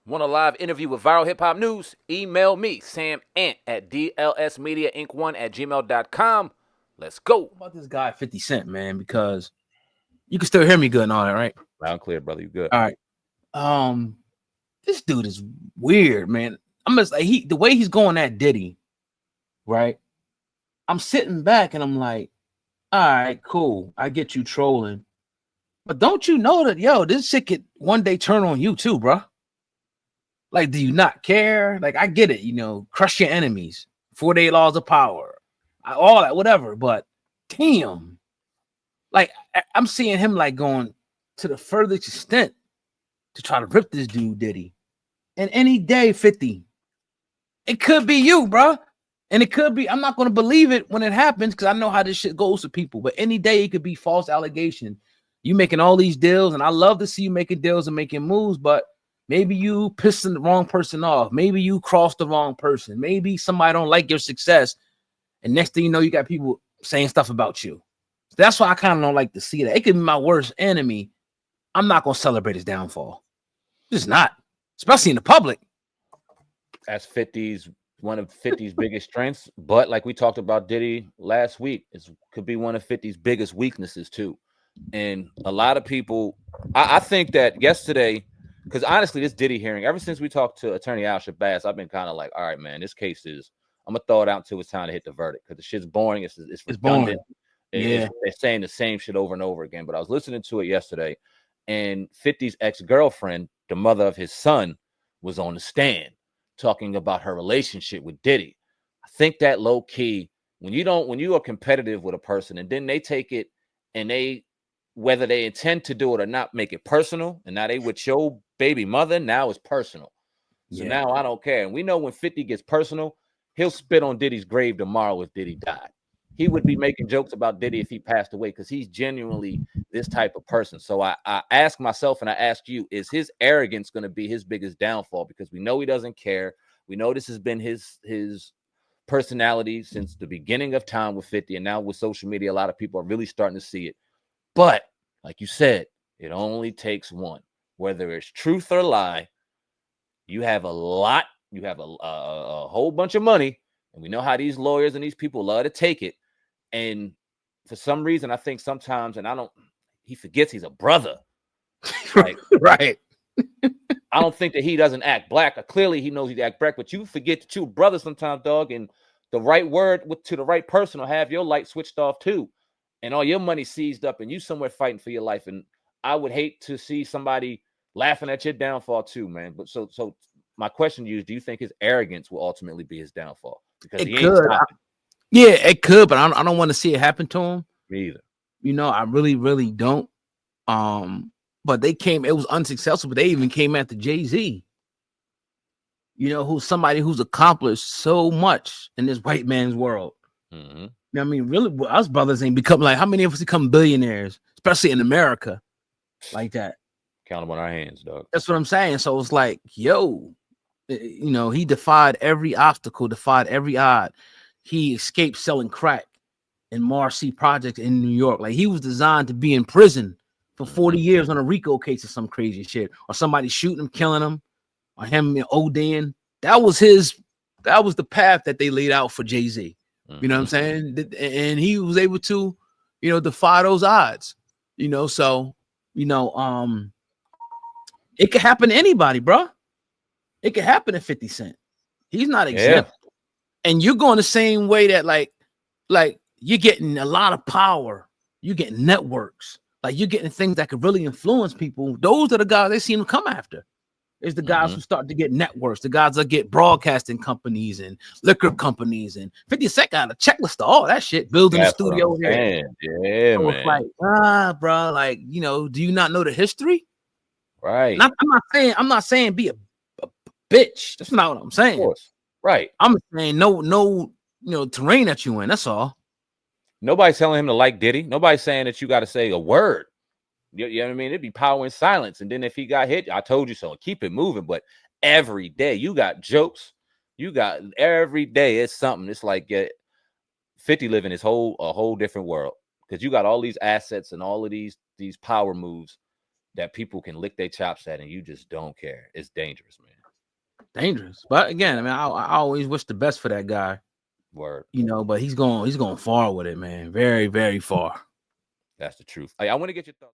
Want a live interview with Viral Hip Hop News? Email me, Sam Ant at dlsmediainc1@gmail.com. Let's go. About this guy 50 Cent, man, because you can still hear me good and all that, right? Loud and clear, brother. You good? All right. This dude is weird, man. I'm just like the way he's going at Diddy, right? I'm sitting back and I'm like, all right, cool. I get you trolling. But don't you know that, this shit could one day turn on you too, bro? Like, do you not care? Like, I get it, crush your enemies, 48 laws of power, all that, whatever. But damn, like, I'm seeing him like going to the furthest extent to try to rip this dude Diddy. And any day, 50, it could be you, bro. And it could be, I'm not going to believe it when it happens because I know how this shit goes to people. But any day it could be false allegation. You making all these deals, and I love to see you making deals and making moves, but maybe you pissing the wrong person off. Maybe you crossed the wrong person. Maybe somebody don't like your success. And next thing you know, you got people saying stuff about you. That's why I kind of don't like to see that. It could be my worst enemy. I'm not going to celebrate his downfall. Just not, especially in the public. That's 50's one of 50's biggest strengths. But like we talked about Diddy last week, it could be one of 50's biggest weaknesses too. And a lot of people, I think that yesterday, because honestly, this Diddy hearing, ever since we talked to Attorney Al Shabazz, I've been kind of like, all right, man, this case is, I'm gonna throw it out until it's time to hit the verdict because the shit's boring. It's redundant. Yeah. They're saying the same shit over and over again. But I was listening to it yesterday, and 50's ex-girlfriend, the mother of his son, was on the stand talking about her relationship with Diddy. I think that low key, when you are competitive with a person and then they take it and they, whether they intend to do it or not, make it personal, and now they with your baby mother, now it's personal. So now I don't care. And we know when 50 gets personal, he'll spit on Diddy's grave tomorrow if Diddy died. He would be making jokes about Diddy if he passed away because he's genuinely this type of person. So I ask myself and I ask you, is his arrogance going to be his biggest downfall? Because we know he doesn't care. We know this has been his personality since the beginning of time with 50. And now with social media, a lot of people are really starting to see it. But like you said, it only takes one. Whether it's truth or lie, you have a lot, you have a whole bunch of money, and we know how these lawyers and these people love to take it. And for some reason, I think sometimes, and he forgets he's a brother. Like, right. I don't think that he doesn't act black. Clearly, he knows he act black, but you forget that you're brother sometimes, dog. And the right word to the right person will have your light switched off too, and all your money seized up, and you somewhere fighting for your life. And I would hate to see somebody laughing at your downfall too, man. But so my question to you is, do you think his arrogance will ultimately be his downfall? Because it he could. ain't stopping. Yeah, it could, but I don't want to see it happen to him. Me either. I really, really don't. But it was unsuccessful, but they even came after Jay-Z. Who's somebody who's accomplished so much in this white man's world. Mm-hmm. I mean, really, us brothers ain't become like, how many of us become billionaires, especially in America, like that? Count them on our hands, dog. That's what I'm saying. So it's like, he defied every obstacle, defied every odd. He escaped selling crack in Marcy Project in New York. Like, he was designed to be in prison for 40 years on a RICO case or some crazy shit, or somebody shooting him, killing him, or him ODing. That was the path that they laid out for Jay-Z. You know what I'm saying? And he was able to, defy those odds. So, it could happen to anybody, bro. It could happen to 50 Cent. He's not exempt. Yeah. And you're going the same way that like you're getting a lot of power. You're getting networks. Like, you're getting things that could really influence people. Those are the guys they seem to come after. It's the guys who start to get networks, the guys that get broadcasting companies and liquor companies, and 50 Cent got a checklist of all that shit, building a studio here. Yeah, so man. It's like, bro, like, do you not know the history? Right. I'm not saying be a bitch. That's not what I'm saying. Of course. Right. I'm saying no, terrain that you in. That's all. Nobody's telling him to like Diddy. Nobody's saying that you got to say a word. You know what I mean? It'd be power in silence. And then if he got hit, I told you so. Keep it moving. But every day you got jokes. You got every day it's something. It's like 50 living a whole different world because you got all these assets and all of these power moves. that people can lick their chops at and you just don't care. It's dangerous, man. Dangerous. But again, I mean, I always wish the best for that guy. Word. You know, but he's going far with it, man. Very, very far. That's the truth. I want to get your thoughts.